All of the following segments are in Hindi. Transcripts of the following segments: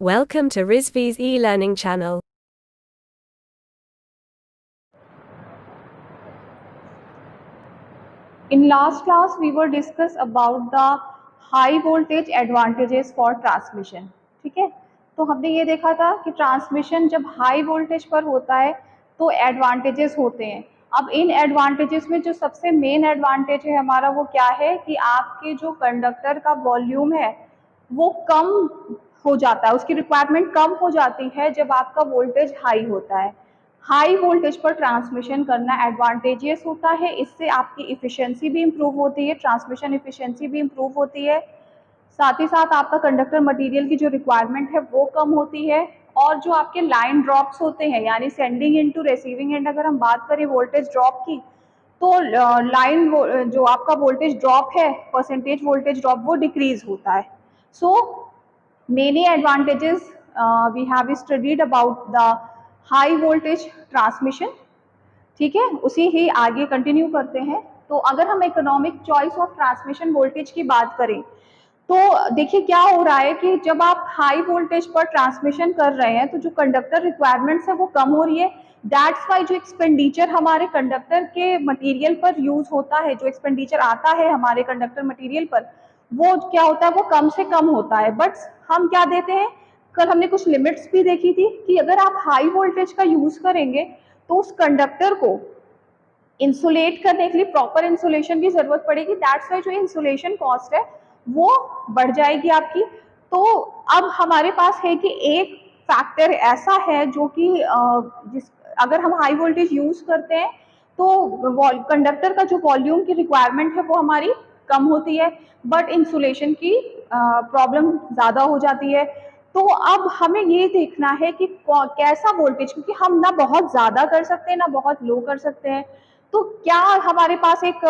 Welcome to Rizvi's e-learning channel. In last class, we were discuss about the high voltage advantages for transmission. ठीक है, तो हमने ये देखा था कि ट्रांसमिशन जब हाई वोल्टेज पर होता है तो एडवांटेजेस होते हैं। अब इन एडवांटेजेस में जो सबसे मेन एडवांटेज है हमारा वो क्या है कि आपके जो कंडक्टर का वॉल्यूम है वो कम हो जाता है, उसकी रिक्वायरमेंट कम हो जाती है जब आपका वोल्टेज हाई होता है। हाई वोल्टेज पर ट्रांसमिशन करना एडवांटेजियस होता है, इससे आपकी इफ़िशियंसी भी इम्प्रूव होती है, ट्रांसमिशन इफ़िशियंसी भी इम्प्रूव होती है। साथ ही साथ आपका कंडक्टर मटेरियल की जो रिक्वायरमेंट है वो कम होती है, और जो आपके लाइन ड्रॉप्स होते हैं यानी sending end to receiving end अगर हम बात करें वोल्टेज ड्रॉप की, तो लाइन जो आपका वोल्टेज ड्रॉप है, परसेंटेज वोल्टेज ड्रॉप, वो डिक्रीज होता है। सो many advantages we have studied about the high voltage transmission। ठीक है, उसी ही आगे कंटिन्यू करते हैं। तो अगर हम economic choice of transmission voltage की बात करें तो देखिए क्या हो रहा है कि जब आप हाई वोल्टेज पर ट्रांसमिशन कर रहे हैं तो जो कंडक्टर रिक्वायरमेंट्स है वो कम हो रही है। दैट्स वाई जो एक्सपेंडिचर हमारे कंडक्टर के मटेरियल पर यूज होता है, जो एक्सपेंडिचर आता है हमारे कंडक्टर मटेरियल पर, वो क्या होता है, वो कम से कम होता है। बट हम क्या देते हैं, कल हमने कुछ लिमिट्स भी देखी थी कि अगर आप हाई वोल्टेज का यूज करेंगे तो उस कंडक्टर को इंसुलेट करने के लिए प्रॉपर इंसुलेशन की जरूरत पड़ेगी। दैट्स वाई जो इंसुलेशन कॉस्ट है वो बढ़ जाएगी आपकी। तो अब हमारे पास है कि एक फैक्टर ऐसा है जो कि जिस अगर हम हाई वोल्टेज यूज करते हैं तो कंडक्टर का जो वॉल्यूम की रिक्वायरमेंट है वो हमारी कम होती है, बट इंसुलेशन की प्रॉब्लम ज़्यादा हो जाती है। तो अब हमें ये देखना है कि कैसा वोल्टेज, क्योंकि हम ना बहुत ज़्यादा कर सकते हैं ना बहुत लो कर सकते हैं, तो क्या हमारे पास एक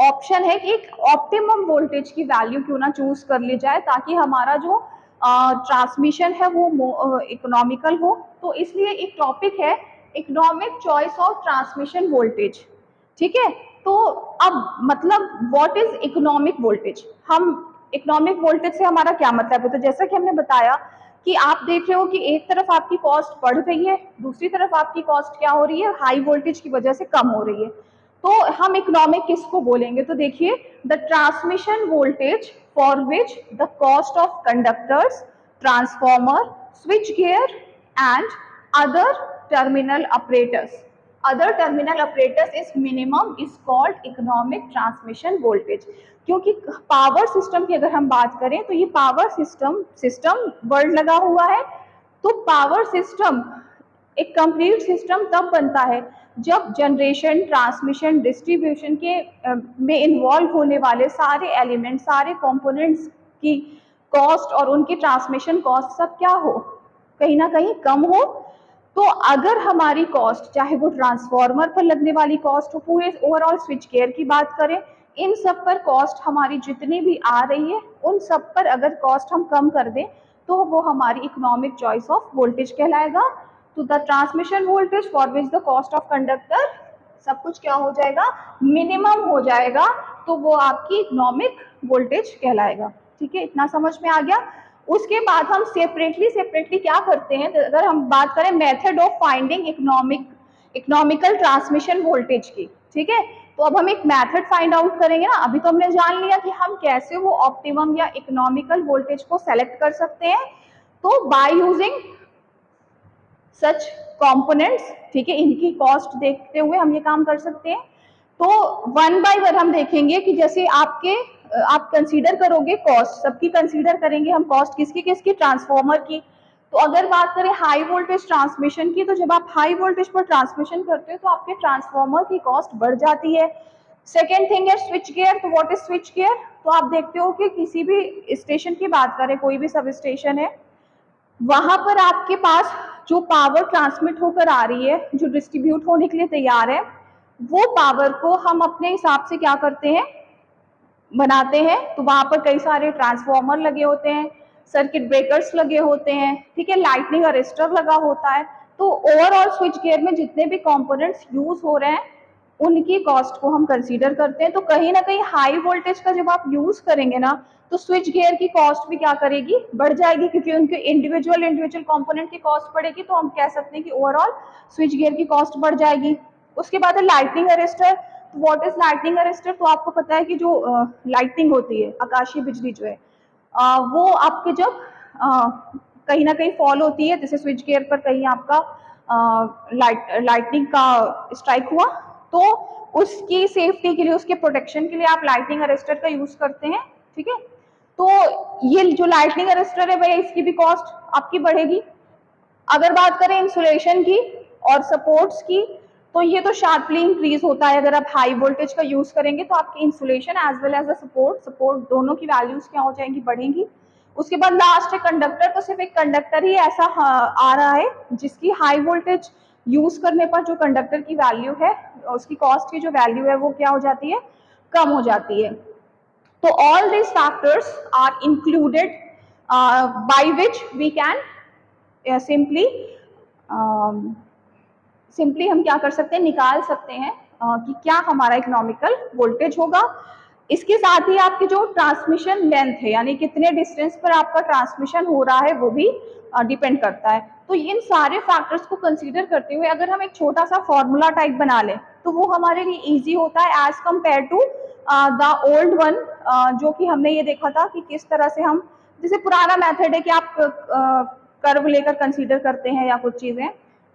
ऑप्शन है कि एक ऑप्टिमम वोल्टेज की वैल्यू क्यों ना चूज कर ली जाए ताकि हमारा जो ट्रांसमिशन है वो इकोनॉमिकल हो। तो इसलिए एक टॉपिक है economic choice of transmission voltage. ठीक है, तो अब मतलब व्हाट इज इकोनॉमिक वोल्टेज, हम इकोनॉमिक वोल्टेज से हमारा क्या मतलब है। तो जैसा कि हमने बताया कि आप देख रहे हो कि एक तरफ आपकी कॉस्ट बढ़ रही है, दूसरी तरफ आपकी कॉस्ट क्या हो रही है, हाई वोल्टेज की वजह से कम हो रही है। तो हम इकोनॉमिक किसको बोलेंगे, तो देखिए the transmission voltage for which the cost of conductors, transformer, switch gear and other terminal operators, other terminal operators is minimum is called economic transmission voltage। क्योंकि पावर सिस्टम की अगर हम बात करें तो ये पावर सिस्टम वर्ड लगा हुआ है। तो पावर सिस्टम एक कंप्लीट सिस्टम तब बनता है जब जनरेशन, ट्रांसमिशन, डिस्ट्रीब्यूशन के में इन्वॉल्व होने वाले सारे एलिमेंट, सारे कंपोनेंट्स की कॉस्ट और उनकी ट्रांसमिशन कॉस्ट सब क्या हो, कहीं ना कहीं कम हो। तो अगर हमारी कॉस्ट, चाहे वो ट्रांसफार्मर पर लगने वाली कॉस्ट हो, पूरे ओवरऑल स्विच केयर की बात करें, इन सब पर कॉस्ट हमारी जितनी भी आ रही है उन सब पर अगर कॉस्ट हम कम कर दें तो वो हमारी इकोनॉमिक चॉइस ऑफ वोल्टेज कहलाएगा। तो the transmission voltage for which the cost of conductor सब कुछ क्या हो जाएगा, मिनिमम हो जाएगा, तो वो आपकी इकोनॉमिक वोल्टेज कहलाएगा। ठीक है, इतना समझ में आ गया। उसके बाद हम सेपरेटली क्या करते हैं, अगर हम बात करें method of finding economical transmission voltage की। ठीक है, तो अब हम एक मेथड फाइंड आउट करेंगे ना। अभी तो हमने जान लिया कि हम कैसे वो ऑप्टिमम या इकोनॉमिकल वोल्टेज को सेलेक्ट कर सकते हैं, तो बाय यूजिंग सच कंपोनेंट्स। ठीक है, इनकी कॉस्ट देखते हुए हम ये काम कर सकते हैं। तो वन बाय वन हम देखेंगे कि जैसे आप कंसीडर करोगे कॉस्ट, सबकी कंसीडर करेंगे हम कॉस्ट, किसकी किसकी, ट्रांसफॉर्मर की। तो अगर बात करें हाई वोल्टेज ट्रांसमिशन की, तो जब आप हाई वोल्टेज पर ट्रांसमिशन करते हो तो आपके ट्रांसफॉर्मर की कॉस्ट बढ़ जाती है। सेकेंड थिंग है स्विच गियर। तो व्हाट इज स्विच गियर, तो आप देखते हो कि किसी भी स्टेशन की बात करें, कोई भी सब स्टेशन है, वहां पर आपके पास जो पावर ट्रांसमिट होकर आ रही है, जो डिस्ट्रीब्यूट होने के लिए तैयार है, वो पावर को हम अपने हिसाब से क्या करते हैं, बनाते हैं। तो वहां पर कई सारे ट्रांसफॉर्मर लगे होते हैं, सर्किट ब्रेकर्स लगे होते हैं, ठीक है, लाइटनिंग अरेस्टर लगा होता है। तो ओवरऑल स्विच गियर में जितने भी कंपोनेंट्स यूज हो रहे हैं उनकी कॉस्ट को हम कंसीडर करते हैं। तो कहीं ना कहीं हाई वोल्टेज का जब आप यूज करेंगे ना, तो स्विच गियर की कॉस्ट भी क्या करेगी, बढ़ जाएगी, क्योंकि उनके इंडिविजुअल कंपोनेंट की कॉस्ट बढ़ेगी, तो हम कह सकते हैं कि ओवरऑल स्विच गियर की कॉस्ट बढ़ जाएगी। उसके बाद है लाइटनिंग अरेस्टर। तो व्हाट इज लाइटनिंग अरेस्टर? तो आपको पता है कि जो लाइटनिंग होती है, आकाशीय बिजली जो है, वो आपके जब कहीं ना कहीं फॉल होती है, जैसे स्विच गियर पर कहीं आपका लाइटनिंग का स्ट्राइक हुआ, तो उसकी सेफ्टी के लिए, उसके प्रोटेक्शन के लिए आप लाइटनिंग अरेस्टर का यूज करते हैं। ठीक है, तो ये जो लाइटनिंग अरेस्टर है भैया, इसकी भी कॉस्ट आपकी बढ़ेगी। अगर बात करें इंसुलेशन की और सपोर्ट्स की, तो ये तो शार्पली इंक्रीज होता है। अगर आप हाई वोल्टेज का यूज करेंगे तो आपकी insulation as well as support दोनों की वैल्यूज क्या हो जाएंगी, बढ़ेंगी। उसके बाद लास्ट है कंडक्टर। तो सिर्फ एक कंडक्टर ही ऐसा आ रहा है जिसकी हाई वोल्टेज यूज करने पर जो कंडक्टर की वैल्यू है, उसकी कॉस्ट की जो वैल्यू है, वो क्या हो जाती है, कम हो जाती है। तो all these factors are included by which we can simply simply हम क्या कर सकते हैं, निकाल सकते हैं कि क्या हमारा इकोनॉमिकल वोल्टेज होगा। इसके साथ ही आपकी जो ट्रांसमिशन लेंथ है, यानी कितने डिस्टेंस पर आपका ट्रांसमिशन हो रहा है, वो भी डिपेंड करता है। तो इन सारे फैक्टर्स को कंसीडर करते हुए अगर हम एक छोटा सा फॉर्मूला टाइप बना लें, तो वो हमारे लिए इजी होता है as compared to the old one, जो कि हमने ये देखा था कि किस तरह से हम, जैसे पुराना मेथड है कि आप कर्व लेकर कंसीडर करते हैं या कुछ चीजें,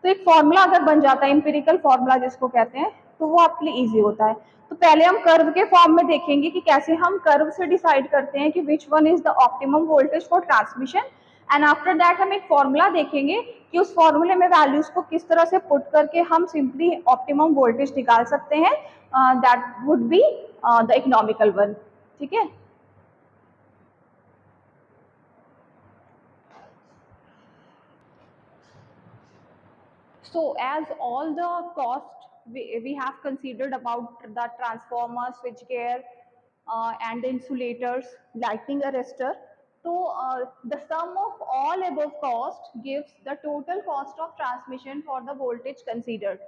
तो एक फॉर्मूला अगर बन जाता है, एम्पिरिकल फॉर्मूला जिसको कहते हैं, तो वो आपके लिए इजी होता है। तो पहले हम कर्व के फॉर्म में देखेंगे कि कैसे हम कर्व से डिसाइड करते हैं कि which one is the optimum voltage for transmission, and after that हम एक फॉर्मूला देखेंगे कि उस फॉर्मूले में वैल्यूज को किस तरह से पुट करके हम सिंपली ऑप्टिमम वोल्टेज निकाल सकते हैं, that would be the economical one. ठीक है, so as all the cost we have considered about the transformer, switch gear, and the insulators, lightning arrestor, so the sum of all above cost gives the total cost of transmission for the voltage considered.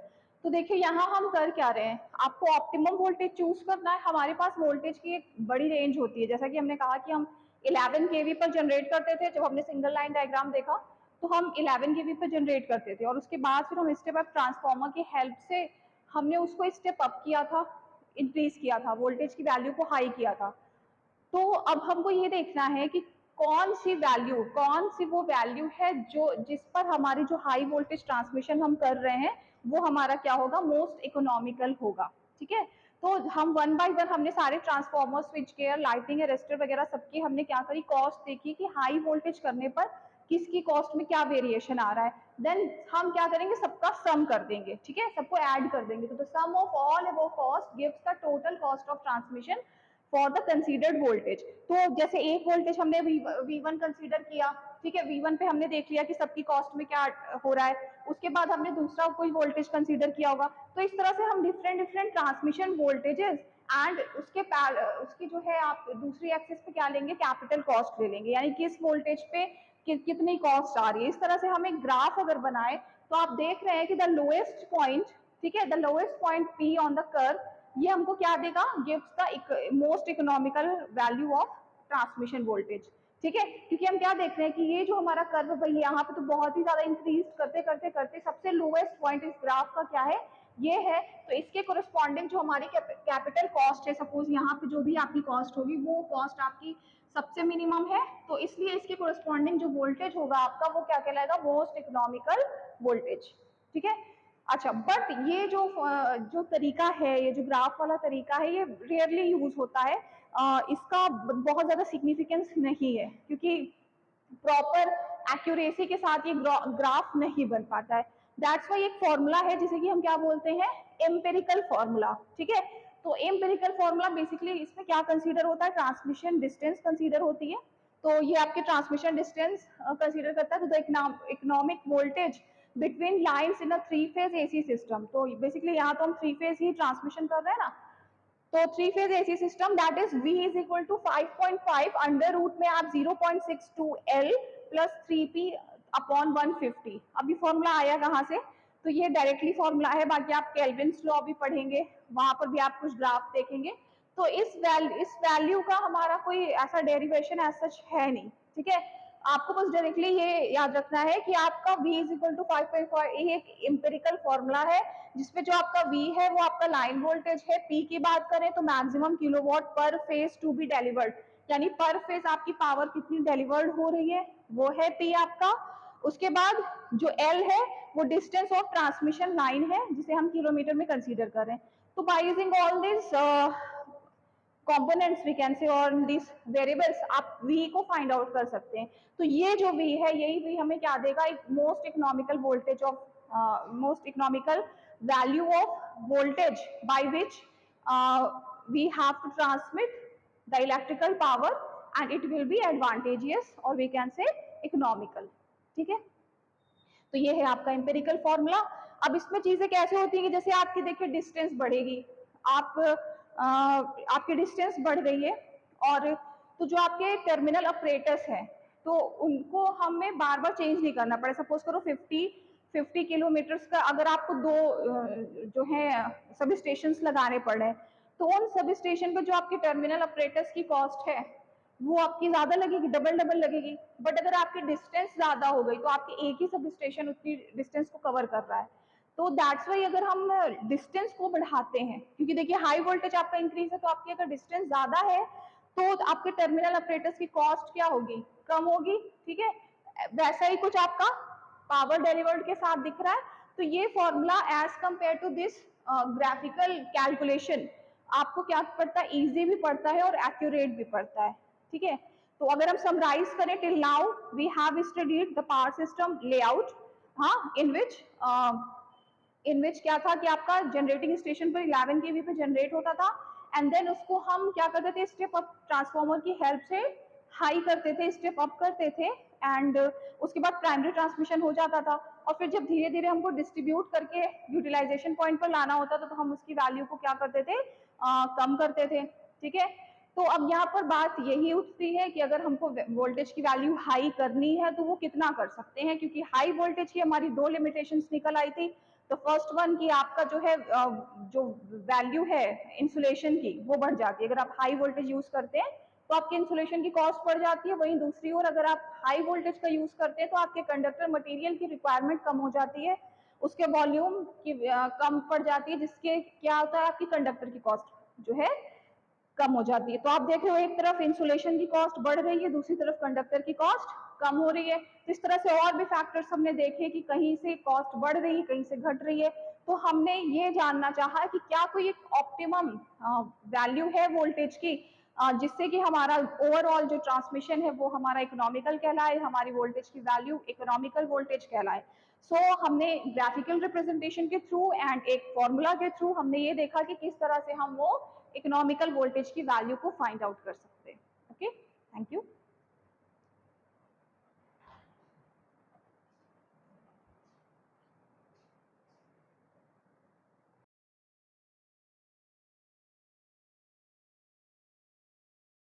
तो देखिए यहाँ हम कर क्या रहे हैं, आपको ऑप्टिमम वोल्टेज चूज करना है। हमारे पास वोल्टेज की एक बड़ी रेंज होती है, जैसा कि हमने कहा कि हम 11 केवी पर जनरेट करते थे। जब हमने सिंगल लाइन डायग्राम देखा, तो हम 11 केवी पर जनरेट करते थे, और उसके बाद फिर हम स्टेप अप ट्रांसफार्मर की हेल्प से हमने उसको स्टेप अप किया था, इंक्रीज किया था, वोल्टेज की वैल्यू को हाई किया था। तो अब हमको ये देखना है कि कौन सी वो वैल्यू है जो जिस पर हमारी जो हाई वोल्टेज ट्रांसमिशन हम कर रहे हैं, वो हमारा क्या होगा, मोस्ट इकोनॉमिकल होगा। ठीक है, तो हम वन बाय वन हमने सारे transformer, switch gear, lighting arrester वगैरह सबकी हमने क्या करी, कॉस्ट देखी कि हाई वोल्टेज करने पर किसकी कॉस्ट में क्या वेरिएशन आ रहा है। देन हम क्या करेंगे, सबका सम कर देंगे। ठीक है, सबको ऐड कर देंगे। तो the sum of all above cost gives the total cost of transmission for the considered voltage. तो जैसे एक वोल्टेज हमने V1 कंसीडर किया, ठीक है, V1 पे हमने देख लिया कि सबकी कॉस्ट में क्या हो रहा है। उसके बाद हमने दूसरा कोई वोल्टेज कंसीडर किया होगा। तो इस तरह से हम different different transmission voltages and उसकी जो है आप दूसरी एक्सिस पे क्या लेंगे, कैपिटल कॉस्ट ले लेंगे, यानी किस वोल्टेज पे कितनी कॉस्ट आ रही है। इस तरह से हम एक ग्राफ अगर बनाए, तो आप देख रहे हैं कि द लोएस्ट पॉइंट, ठीक है, the lowest point P on the curve, ये हमको क्या देगा, gives the most economical value of transmission voltage. ठीक है, क्योंकि हम क्या देख रहे हैं कि ये जो हमारा कर्व भाई यहाँ पे तो बहुत ही ज्यादा इंक्रीज करते करते करते सबसे लोएस्ट पॉइंट इस ग्राफ का क्या है, ये है। तो इसके कोरिस्पॉन्डिंग जो हमारी कैपिटल कॉस्ट है, सपोज यहाँ पे जो भी आपकी कॉस्ट होगी, वो कॉस्ट आपकी सबसे मिनिमम है, तो इसलिए इसके कोरिस्पॉन्डिंग जो वोल्टेज होगा आपका, वो क्या कहलाएगा, मोस्ट इकोनॉमिकल वोल्टेज। ठीक है, अच्छा, बट ये जो तरीका है, ये जो ग्राफ वाला तरीका है, ये रेयरली यूज होता है। इसका बहुत ज्यादा सिग्निफिकेंस नहीं है, क्योंकि प्रॉपर एक्यूरेसी के साथ ये ग्राफ नहीं बन पाता है। दैट्स वाई एक फॉर्मूला है जिसे कि हम क्या बोलते हैं, एम्पेरिकल फॉर्मूला। ठीक है, तो एम्पेरिकल फॉर्मूला बेसिकली इसमें क्या कंसीडर होता है, ट्रांसमिशन डिस्टेंस कंसीडर होती है। तो ये आपके ट्रांसमिशन डिस्टेंस कंसीडर करता है, तो economic voltage between lines in a 3 phase AC system. तो बेसिकली यहाँ तो हम 3 फेज ही ट्रांसमिशन कर रहे हैं ना, तो 3 phase AC system that is V is equal to 5.5 under root में आप 0.62L प्लस 3P अपॉन 150। अभी फॉर्मूला आया कहाँ से, तो ये डायरेक्टली फॉर्मूला है, बाकी आप केल्विन्स लॉ भी पढ़ेंगे, वहां पर भी आप कुछ ग्राफ देखेंगे। तो इस वैल्यू का हमारा कोई ऐसा डेरिवेशन ऐसा सच है नहीं, ठीक है। आपको बस डायरेक्टली ये याद रखना है कि आपका V इज इक्वल टू 5.5, ये एक इम्पेरिकल फॉर्मूला है जिसपे जो आपका V है वो आपका लाइन वोल्टेज है। P की बात करें तो मैक्सिमम किलोवाट पर फेज टू बी डिलीवर्ड, यानी पर फेज आपकी पावर कितनी डिलीवर्ड हो रही है वो है P आपका। उसके बाद जो L है वो डिस्टेंस ऑफ ट्रांसमिशन लाइन है जिसे हम किलोमीटर में कंसीडर करें। तो by using all this components we can say और दिस वेरिएबल्स आप V को फाइंड आउट कर सकते हैं। तो ये जो V है यही V हमें क्या देगा, एक most economical voltage of most economical value of voltage by which we have to transmit the electrical power and it will be advantageous और वी कैन से इकोनॉमिकल, ठीक है। तो ये है आपका एम्पेरिकल फॉर्मूला। अब इसमें चीजें कैसे होती है कि जैसे आपकी देखिए डिस्टेंस बढ़ेगी, आपकी डिस्टेंस बढ़ रही है और तो जो आपके टर्मिनल ऑपरेटर्स हैं तो उनको हमें बार बार चेंज नहीं करना पड़े। सपोज करो 50 किलोमीटर्स का अगर आपको दो जो है सब स्टेशन लगाने पड़े तो उन सब स्टेशन पर जो आपके टर्मिनल ऑपरेटर्स की कॉस्ट है वो आपकी ज्यादा लगेगी, डबल डबल लगेगी। बट अगर आपकी डिस्टेंस ज्यादा हो गई तो आपके एक ही सब स्टेशन उतनी डिस्टेंस को कवर कर रहा है। तो दैट्स वाई अगर हम डिस्टेंस को बढ़ाते हैं, क्योंकि देखिए हाई वोल्टेज आपका इंक्रीज है तो आपकी अगर डिस्टेंस ज्यादा है तो आपके टर्मिनल ऑपरेटर्स की कॉस्ट क्या होगी, कम होगी, ठीक है। वैसा ही कुछ आपका पावर डिलीवर्ड के साथ दिख रहा है। तो ये formula as compare to this graphical calculation आपको क्या पड़ता है, इजी भी पड़ता है और एक्यूरेट भी पड़ता है, ठीक है। तो अगर हम समराइज करें till now we have studied the power system layout, हाँ, इन विच क्या था कि आपका जनरेटिंग स्टेशन पर 11 केवी पे जनरेट होता था एंड देन उसको हम क्या करते थे, स्टेप अप ट्रांसफार्मर की हेल्प से हाई करते थे, स्टेप अप करते थे एंड उसके बाद प्राइमरी ट्रांसमिशन हो जाता था और फिर जब धीरे धीरे हमको डिस्ट्रीब्यूट करके यूटिलाइजेशन पॉइंट पर लाना होता था तो हम उसकी वैल्यू को क्या करते थे, कम करते थे, ठीक है। तो अब यहाँ पर बात यही उठती है कि अगर हमको वोल्टेज की वैल्यू हाई करनी है तो वो कितना कर सकते हैं, क्योंकि हाई वोल्टेज की हमारी दो लिमिटेशंस निकल आई थी। तो फर्स्ट वन की आपका जो है जो वैल्यू है इंसुलेशन की वो बढ़ जाती है, अगर आप हाई वोल्टेज यूज करते हैं तो आपकी इंसुलेशन की कॉस्ट बढ़ जाती है। वहीं दूसरी ओर अगर आप हाई वोल्टेज का यूज करते हैं तो आपके कंडक्टर मटेरियल की रिक्वायरमेंट कम हो जाती है, उसके वॉल्यूम की कम पड़ जाती है, जिसके क्या होता है आपकी कंडक्टर की कॉस्ट जो है कम हो जाती है। तो आप देख रहे हो एक तरफ इंसुलेशन की कॉस्ट बढ़ रही है, दूसरी तरफ कंडक्टर की कॉस्ट कम हो रही है। इस तरह से और भी फैक्टर्स हमने देखे कि कहीं से कॉस्ट बढ़ रही है, कहीं से घट रही है। तो हमने ये जानना चाहा कि क्या कोई एक ऑप्टिमम वैल्यू है वोल्टेज की जिससे कि हमारा ओवरऑल जो ट्रांसमिशन है वो हमारा इकोनॉमिकल कहलाए, हमारी वोल्टेज की वैल्यू इकोनॉमिकल वोल्टेज कहलाए। सो हमने ग्राफिकल रिप्रेजेंटेशन के थ्रू एंड एक फॉर्मूला के थ्रू हमने ये देखा कि किस तरह से हम वो इकोनॉमिकल वोल्टेज की वैल्यू को फाइंड आउट कर सकते हैं। Okay, thank you.